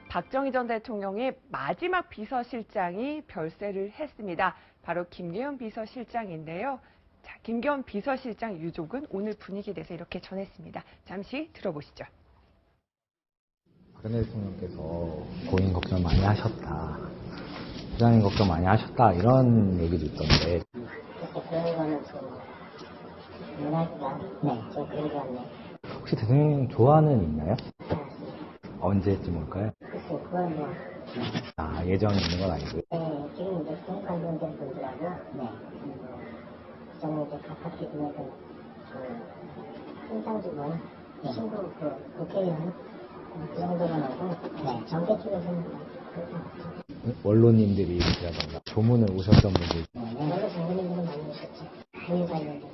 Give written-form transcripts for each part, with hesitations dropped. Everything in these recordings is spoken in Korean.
박정희 전 대통령의 마지막 비서실장이 별세를 했습니다. 바로 김계현 비서실장인데요. 자, 김계현 비서실장 유족은 오늘 분위기에 대해서 이렇게 전했습니다. 잠시 들어보시죠. 박근혜 대통령께서 고인 걱정 많이 하셨다. 부장님 걱정 많이 하셨다. 이런 얘기도 있던데. 그런 거는 문화가 네, 저 그러지 않네. 혹시 대통령 좋아하는 있나요? 언제쯤 올까요? 글쎄, 그건 뭐. 아, 예정이 있는 건 아니고요. 네, 지금 이제 관련된 분들하고, 네. 저는 이제 가깝게 지내던 한상주건 친구 국회의원 그 정도만 하고, 네, 정계 쪽에서는 언론인들이라던가 조문을 오셨던 분들. 네, 여러 정부님들은 많이 오셨죠. 많이 살려줘.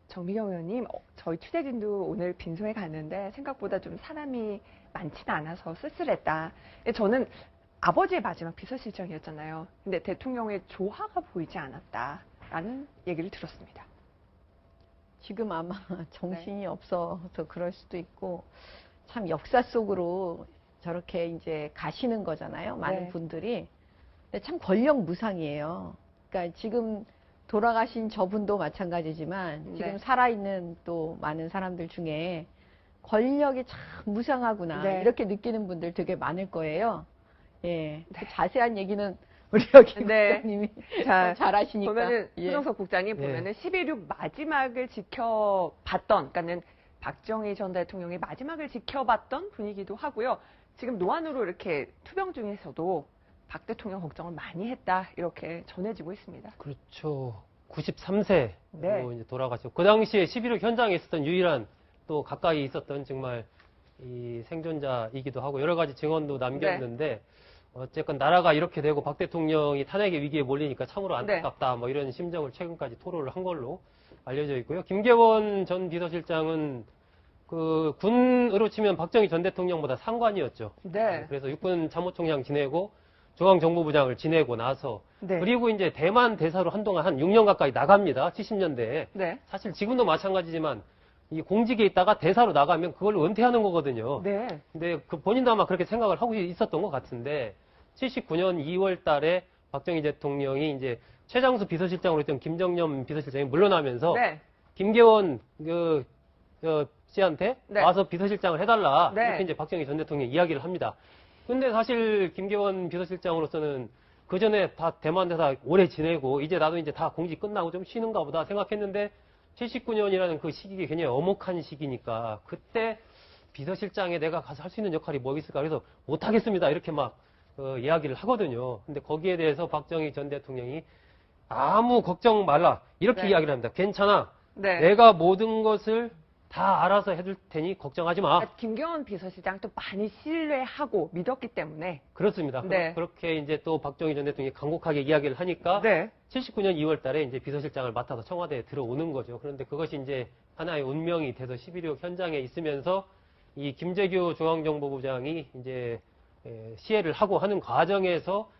정미경 의원님, 저희 취재진도 오늘 빈소에 갔는데 생각보다 좀 사람이 많지는 않아서 쓸쓸했다. 저는 아버지의 마지막 비서실장이었잖아요. 근데 대통령의 조화가 보이지 않았다라는 얘기를 들었습니다. 지금 아마 정신이 없어서 그럴 수도 있고, 참 역사 속으로 저렇게 이제 가시는 거잖아요. 많은 분들이. 근데 참 권력 무상이에요. 그러니까 지금 돌아가신 저분도 마찬가지지만 지금 살아있는 또 많은 사람들 중에 권력이 참 무상하구나 이렇게 느끼는 분들 되게 많을 거예요. 예, 그 자세한 얘기는 우리 여기 국장님이 잘 아시니까. 보면은 손정석 국장님 보면은 11.6 마지막을 지켜봤던, 그러니까는 박정희 전 대통령의 마지막을 지켜봤던 분위기도 하고요. 지금 노안으로 이렇게 투병 중에서도 박 대통령 걱정을 많이 했다 이렇게 전해지고 있습니다. 그렇죠. 93세로 이제 돌아가셨고 그 당시에 11.6 현장에 있었던 유일한 또 가까이 있었던 정말 이 생존자이기도 하고 여러 가지 증언도 남겼는데 어쨌건 나라가 이렇게 되고 박 대통령이 탄핵의 위기에 몰리니까 참으로 안타깝다 뭐 이런 심정을 최근까지 토로를 한 걸로 알려져 있고요. 김계원 전 비서실장은 그 군으로 치면 박정희 전 대통령보다 상관이었죠. 그래서 육군 참모총장 지내고 중앙정보부장을 지내고 나서 그리고 이제 대만 대사로 한동안 한 6년 가까이 나갑니다. 70년대에. 사실 지금도 마찬가지지만 이 공직에 있다가 대사로 나가면 그걸로 은퇴하는 거거든요. 근데 그 본인도 아마 그렇게 생각을 하고 있었던 것 같은데 79년 2월 달에 박정희 대통령이 이제 최장수 비서실장으로 있던 김정년 비서실장이 물러나면서 김계원 씨한테 와서 비서실장을 해달라 이렇게 이제 박정희 전 대통령이 이야기를 합니다. 근데 사실 김계원 비서실장으로서는 그 전에 다 대만 대사 오래 지내고 이제 나도 이제 다 공직 끝나고 좀 쉬는가 보다 생각했는데 79년이라는 그 시기가 굉장히 엄혹한 시기니까 그때 비서실장에 내가 가서 할 수 있는 역할이 뭐 있을까 그래서 못하겠습니다 이렇게 막 이야기를 하거든요. 근데 거기에 대해서 박정희 전 대통령이 아무 걱정 말라 이렇게 이야기를 합니다. 괜찮아. 내가 모든 것을 다 알아서 해줄 테니 걱정하지 마. 김계원 비서실장 또 많이 신뢰하고 믿었기 때문에. 그렇습니다. 그렇게 이제 또 박정희 전 대통령이 간곡하게 이야기를 하니까 79년 2월 달에 이제 비서실장을 맡아서 청와대에 들어오는 거죠. 그런데 그것이 이제 하나의 운명이 돼서 11.6 현장에 있으면서 이 김재규 중앙정보부장이 이제 시해를 하고 하는 과정에서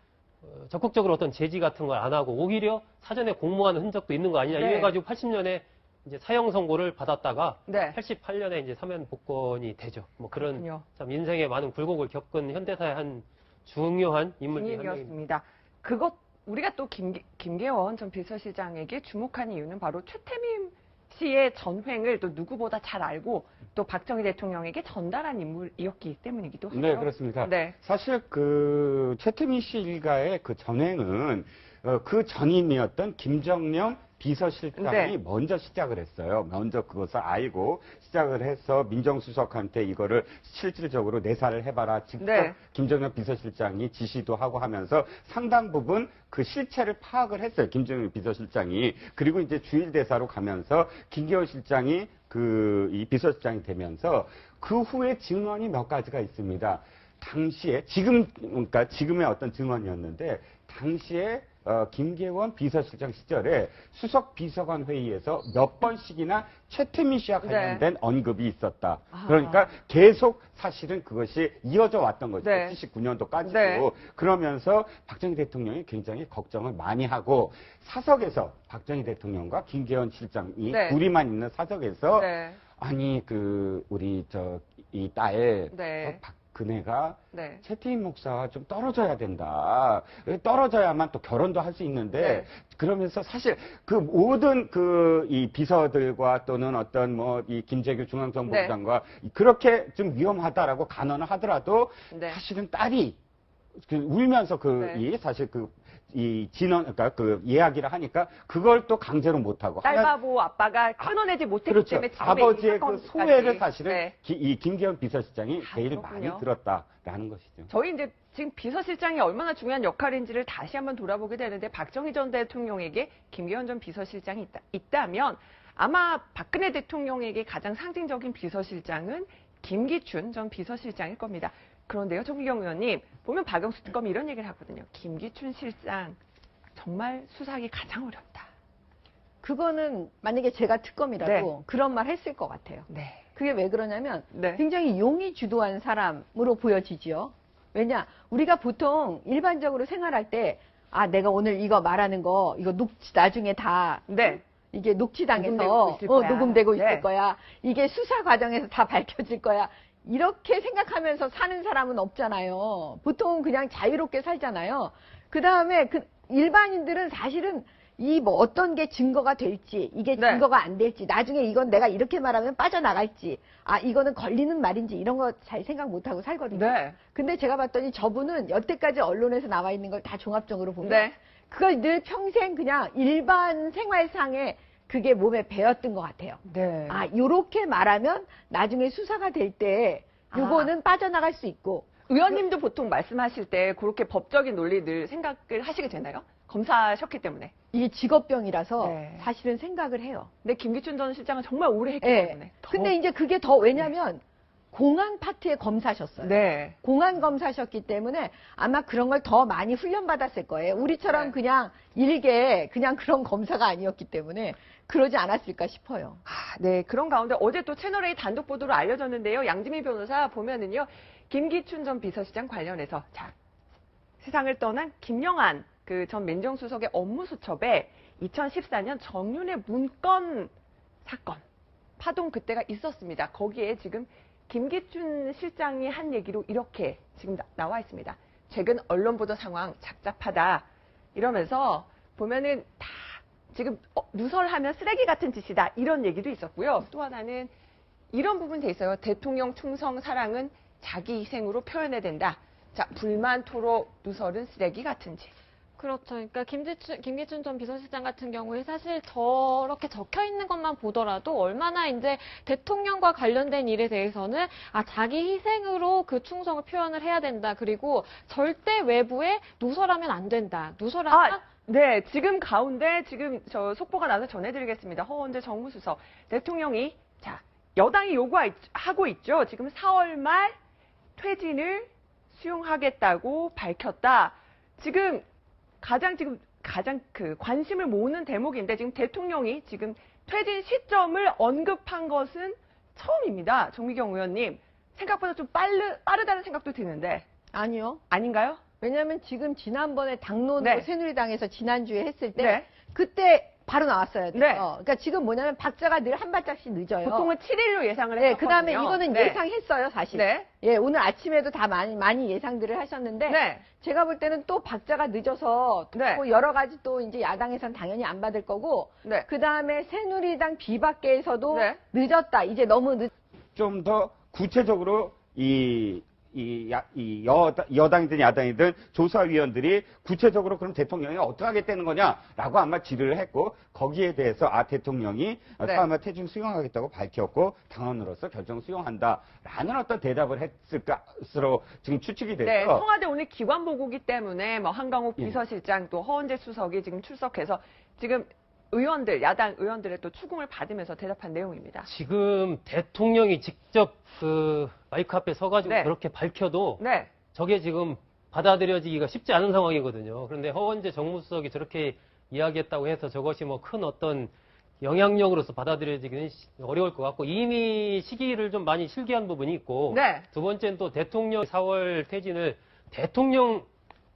적극적으로 어떤 제지 같은 걸 안 하고 오히려 사전에 공모하는 흔적도 있는 거 아니냐 이래가지고 80년에 이제 사형 선고를 받았다가 88년에 이제 사면 복권이 되죠. 뭐 그런 참 인생의 많은 굴곡을 겪은 현대사의 한 중요한 인물 중에 한 명입니다. 그것 우리가 또 김계원 전 비서실장에게 주목하는 이유는 바로 최태민 씨의 전횡을 또 누구보다 잘 알고 또 박정희 대통령에게 전달한 인물이었기 때문이기도 하죠. 네, 그렇습니다. 사실 그 최태민 씨 일가의 그 전횡은 그 전임이었던 김정년 비서실장이 먼저 시작을 했어요. 먼저 그것을 알고 시작을 해서 민정수석한테 이거를 실질적으로 내사를 해봐라. 직접 김정년 비서실장이 지시도 하고 하면서 상당 부분 그 실체를 파악을 했어요. 김정년 비서실장이. 그리고 이제 주일대사로 가면서 김계원 실장이 이 비서실장이 되면서 그 후에 증언이 몇 가지가 있습니다. 당시에 그러니까 지금의 어떤 증언이었는데 당시에 김계원 비서실장 시절에 수석 비서관 회의에서 몇 번씩이나 최태민 씨와 관련된 언급이 있었다. 그러니까 계속 사실은 그것이 이어져 왔던 거죠. 79년도까지도. 그러면서 박정희 대통령이 굉장히 걱정을 많이 하고 사석에서 박정희 대통령과 김계원 실장이 둘이만 있는 사석에서 아니 우리 이 딸 그네가 최태인 목사와 좀 떨어져야 된다. 떨어져야만 또 결혼도 할 수 있는데 그러면서 사실 그 모든 이 비서들과 또는 어떤 이 김재규 중앙정보부장과 그렇게 좀 위험하다라고 간언을 하더라도 사실은 딸이 울면서 사실 이 진원, 그러니까 이야기를 하니까 그걸 또 강제로 못하고. 딸바보 아빠가 끊어내지 못했기 그렇죠. 때문에 아버지의 그 소외를 사실은 이 김계원 비서실장이 제일 많이 들었다라는 것이죠. 저희 이제 지금 비서실장이 얼마나 중요한 역할인지를 다시 한번 돌아보게 되는데 박정희 전 대통령에게 김계원 전 비서실장이 있다면 아마 박근혜 대통령에게 가장 상징적인 비서실장은 김기춘 전 비서실장일 겁니다. 그런데요, 정미경 의원님, 보면 박영수 특검이 이런 얘기를 하거든요. 김기춘 실장, 정말 수사하기 가장 어렵다. 그거는 만약에 제가 특검이라도 그런 말 했을 것 같아요. 그게 왜 그러냐면 굉장히 용이 주도한 사람으로 보여지지요. 왜냐, 우리가 보통 일반적으로 생활할 때 내가 오늘 이거 말하는 거 이거 나중에 다 이게 녹취당해서 녹음되고 있을 거야. 이게 수사 과정에서 다 밝혀질 거야. 이렇게 생각하면서 사는 사람은 없잖아요. 보통 그냥 자유롭게 살잖아요. 그 다음에 일반인들은 사실은 어떤 게 증거가 될지, 이게 증거가 안 될지, 나중에 이건 내가 이렇게 말하면 빠져나갈지, 이거는 걸리는 말인지 이런 거 잘 생각 못 하고 살거든요. 근데 제가 봤더니 저분은 여태까지 언론에서 나와 있는 걸 다 종합적으로 보면 그걸 늘 평생 그냥 일반 생활상에 그게 몸에 배었던 것 같아요. 요렇게 말하면 나중에 수사가 될 때 요거는 빠져나갈 수 있고. 의원님도 보통 말씀하실 때 그렇게 법적인 논리들 생각을 하시게 되나요? 검사셨기 때문에. 이게 직업병이라서 사실은 생각을 해요. 근데 김기춘 전 실장은 정말 오래 했기 때문에. 근데 이제 그게 더 왜냐면 공안 파트의 검사셨어요. 공안 검사셨기 때문에 아마 그런 걸 더 많이 훈련받았을 거예요. 우리처럼 그냥 일개 그냥 그런 검사가 아니었기 때문에 그러지 않았을까 싶어요. 그런 가운데 어제 또 채널A 단독 보도로 알려졌는데요. 양지미 변호사 보면은요. 김기춘 전 비서실장 관련해서 세상을 떠난 김영한 전 민정수석의 업무수첩에 2014년 정윤회 문건 사건 파동 그때가 있었습니다. 거기에 지금 김기춘 실장이 한 얘기로 이렇게 지금 나와 있습니다. 최근 언론 보도 상황 착잡하다. 이러면서 보면은 다 지금 누설하면 쓰레기 같은 짓이다. 이런 얘기도 있었고요. 또 하나는 이런 부분 돼 있어요. 대통령 충성 사랑은 자기 희생으로 표현해야 된다. 불만 토로 누설은 쓰레기 같은 짓. 그렇죠. 그러니까 김기춘 전 비서실장 같은 경우에 사실 저렇게 적혀 있는 것만 보더라도 얼마나 이제 대통령과 관련된 일에 대해서는 자기 희생으로 그 충성을 표현을 해야 된다. 그리고 절대 외부에 누설하면 안 된다. 누설하면 지금 가운데 저 속보가 나서 전해드리겠습니다. 허원재 정무수석 대통령이 여당이 요구하고 있죠. 지금 4월 말 퇴진을 수용하겠다고 밝혔다. 가장 관심을 모으는 대목인데 지금 대통령이 지금 퇴진 시점을 언급한 것은 처음입니다. 정미경 의원님. 생각보다 좀 빠르다는 생각도 드는데. 아니요. 아닌가요? 왜냐하면 지금 지난번에 당론으로 새누리당에서 지난주에 했을 때 그때 바로 나왔어야 돼요. 그러니까 지금 뭐냐면 박자가 늘 한 발짝씩 늦어요. 보통은 7일로 예상을 했거든요. 그다음에 이거는 예상했어요, 사실. 오늘 아침에도 다 많이 예상들을 하셨는데 제가 볼 때는 또 박자가 늦어서 또 여러 가지 또 이제 야당에서는 당연히 안 받을 거고 그다음에 새누리당 비박계에서도 늦었다. 이제 너무 좀 더 구체적으로 여당이든 야당이든 조사위원들이 구체적으로 그럼 대통령이 어떻게 하겠다는 거냐라고 아마 질의를 했고 거기에 대해서 대통령이 아마 퇴진 수용하겠다고 밝혔고 당원으로서 결정 수용한다라는 어떤 대답을 했을 것으로 지금 추측이 돼서 청와대 오늘 기관 보고기 때문에 한강욱 비서실장 또 허원재 수석이 지금 출석해서 지금 야당 의원들의 또 추궁을 받으면서 대답한 내용입니다. 지금 대통령이 직접 마이크 앞에 서가지고 그렇게 밝혀도 저게 지금 받아들여지기가 쉽지 않은 상황이거든요. 그런데 허원재 정무수석이 저렇게 이야기했다고 해서 저것이 뭐 큰 어떤 영향력으로서 받아들여지기는 어려울 것 같고, 이미 시기를 좀 많이 실기한 부분이 있고, 네. 두 번째는 또 대통령 4월 퇴진을 대통령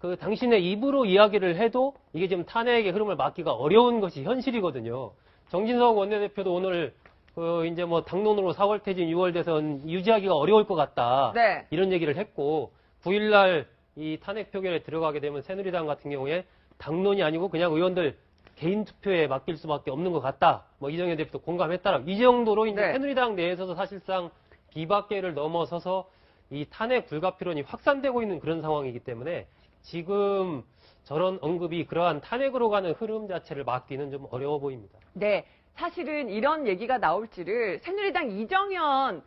그 당신의 입으로 이야기를 해도 이게 지금 탄핵의 흐름을 막기가 어려운 것이 현실이거든요. 정진석 원내대표도 오늘 그 이제 뭐 당론으로 4월 퇴진 6월 대선 유지하기가 어려울 것 같다. 네. 이런 얘기를 했고, 9일날 이 탄핵 표결에 들어가게 되면 새누리당 같은 경우에 당론이 아니고 그냥 의원들 개인 투표에 맡길 수밖에 없는 것 같다. 뭐 이정현 대표도 공감했다. 이 정도로 이제 네. 새누리당 내에서도 사실상 비박계를 넘어서서 이 탄핵 불가피론이 확산되고 있는 그런 상황이기 때문에 지금 저런 언급이 그러한 탄핵으로 가는 흐름 자체를 막기는 좀 어려워 보입니다. 네. 사실은 이런 얘기가 나올지를 새누리당 이정현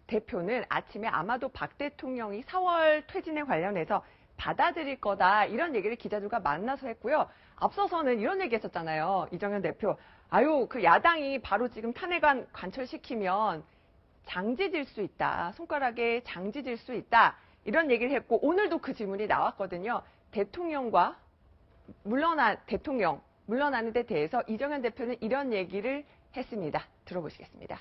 대표는 아침에 아마도 박 대통령이 4월 퇴진에 관련해서 받아들일 거다 이런 얘기를 기자들과 만나서 했고요. 앞서서는 이런 얘기 했었잖아요. 이정현 대표. 아유, 그 야당이 바로 지금 탄핵안 관철시키면 장지질 수 있다. 손가락에 장지질 수 있다. 이런 얘기를 했고, 오늘도 그 질문이 나왔거든요. 대통령 물러나는 데 대해서 이정현 대표는 이런 얘기를 했습니다. 들어보시겠습니다.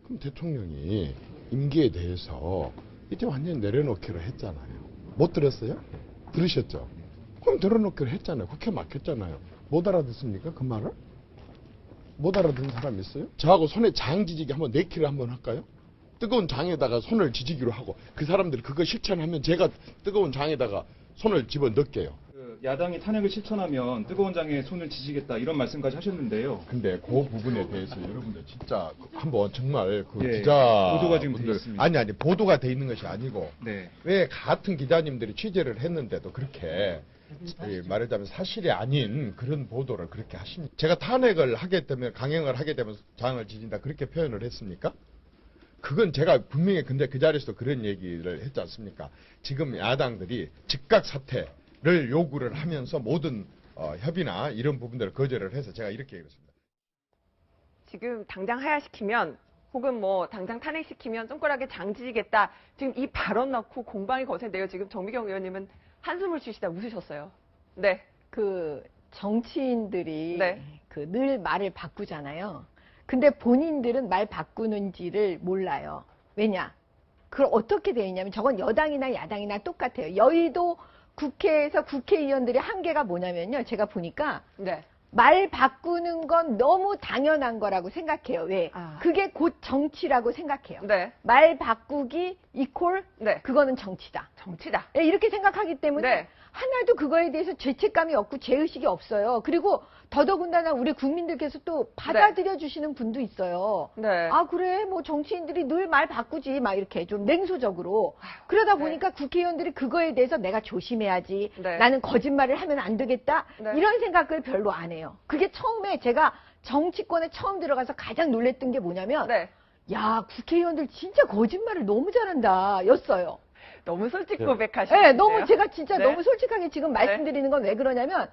그럼 대통령이 임기에 대해서 이제 완전히 내려놓기로 했잖아요. 못 들었어요? 들으셨죠? 그럼 내려놓기로 했잖아요. 국회 맡겼잖아요. 못 알아듣습니까? 그 말을? 못 알아듣는 사람 있어요? 저하고 손에 장 지지기 한번 내키를 한번 할까요? 뜨거운 장에다가 손을 지지기로 하고 그 사람들이 그거 실천하면 제가 뜨거운 장에다가 손을 집어 넣을게요. 야당이 탄핵을 실천하면 뜨거운 장에 손을 지지겠다 이런 말씀까지 하셨는데요. 근데 그 부분에 대해서 여러분들 진짜 한번 정말 그 예, 기자 보도가 지금 돼 있습니다. 아니 보도가 돼 있는 것이 아니고 네. 왜 같은 기자님들이 취재를 했는데도 그렇게 말하자면 사실이 아닌 그런 보도를 그렇게 하십니까? 제가 탄핵을 하게 되면 강행을 하게 되면 장을 지진다 그렇게 표현을 했습니까? 그건 제가 분명히 근데 그 자리에서도 그런 얘기를 했지 않습니까? 지금 야당들이 즉각 사퇴를 요구를 하면서 모든 협의나 이런 부분들을 거절을 해서 제가 이렇게 얘기했습니다. 지금 당장 하야시키면 혹은 뭐 당장 탄핵시키면 손가락에 장지지겠다. 지금 이 발언 넣고 공방이 거센데요. 지금 정미경 의원님은 한숨을 쉬시다 웃으셨어요. 네. 그 정치인들이 네. 그 늘 말을 바꾸잖아요. 근데 본인들은 말 바꾸는지를 몰라요. 왜냐? 그걸 어떻게 되어 있냐면 저건 여당이나 야당이나 똑같아요. 여의도 국회에서 국회의원들의 한계가 뭐냐면요. 제가 보니까 네. 말 바꾸는 건 너무 당연한 거라고 생각해요. 왜? 그게 곧 정치라고 생각해요. 네. 말 바꾸기 이퀄 네. 그거는 정치다. 정치다. 예, 이렇게 생각하기 때문에 네. 하나도 그거에 대해서 죄책감이 없고 죄의식이 없어요. 그리고 더더군다나 우리 국민들께서 또 받아들여 주시는 분도 있어요. 네. 아 그래 뭐 정치인들이 늘 말 바꾸지 막 이렇게 좀 냉소적으로 그러다 네. 보니까 국회의원들이 그거에 대해서 내가 조심해야지 네. 나는 거짓말을 하면 안 되겠다 네. 이런 생각을 별로 안 해요. 그게 처음에 제가 정치권에 처음 들어가서 가장 놀랬던 게 뭐냐면 네. 야 국회의원들 진짜 거짓말을 너무 잘한다 였어요. 너무 솔직 고백하시네요. 네, 너무 제가 진짜 네. 너무 솔직하게 지금 말씀드리는 건 왜 그러냐면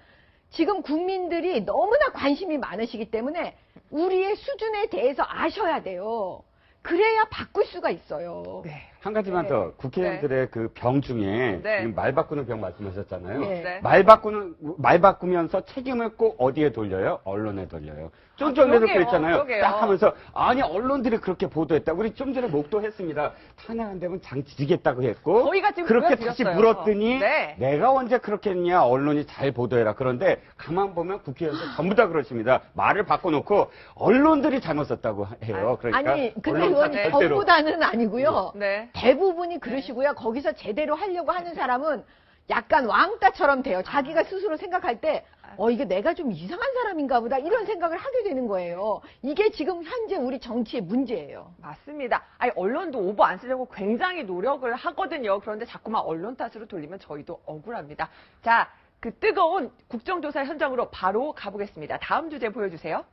지금 국민들이 너무나 관심이 많으시기 때문에 우리의 수준에 대해서 아셔야 돼요. 그래야 바꿀 수가 있어요. 네. 한 가지만 더 국회의원들의 그 병 중에 네. 지금 말 바꾸는 병 말씀하셨잖아요. 네. 말 바꾸면서 책임을 꼭 어디에 돌려요? 언론에 돌려요. 좀 전에도 그러게요. 그랬잖아요. 그러게요. 딱 하면서 아니 언론들이 그렇게 보도했다. 우리 좀 전에 목도했습니다. 탄핵 안 되면 장 지지겠다고 했고 저희가 지금 그렇게 보여드렸어요. 다시 물었더니 네. 내가 언제 그렇게 했냐 언론이 잘 보도해라. 그런데 가만 보면 국회의원들 전부 다 그러십니다. 말을 바꿔놓고 언론들이 잘못 썼다고 해요. 그러니까 아니 근데 언론사 의원님 절대로 전보다는 아니고요. 네. 대부분이 그러시고요. 거기서 제대로 하려고 하는 사람은 약간 왕따처럼 돼요. 자기가 스스로 생각할 때 이게 내가 좀 이상한 사람인가 보다 이런 생각을 하게 되는 거예요. 이게 지금 현재 우리 정치의 문제예요. 맞습니다. 아니, 언론도 오버 안 쓰려고 굉장히 노력을 하거든요. 그런데 자꾸만 언론 탓으로 돌리면 저희도 억울합니다. 자, 그 뜨거운 국정조사 현장으로 바로 가보겠습니다. 다음 주제 보여주세요.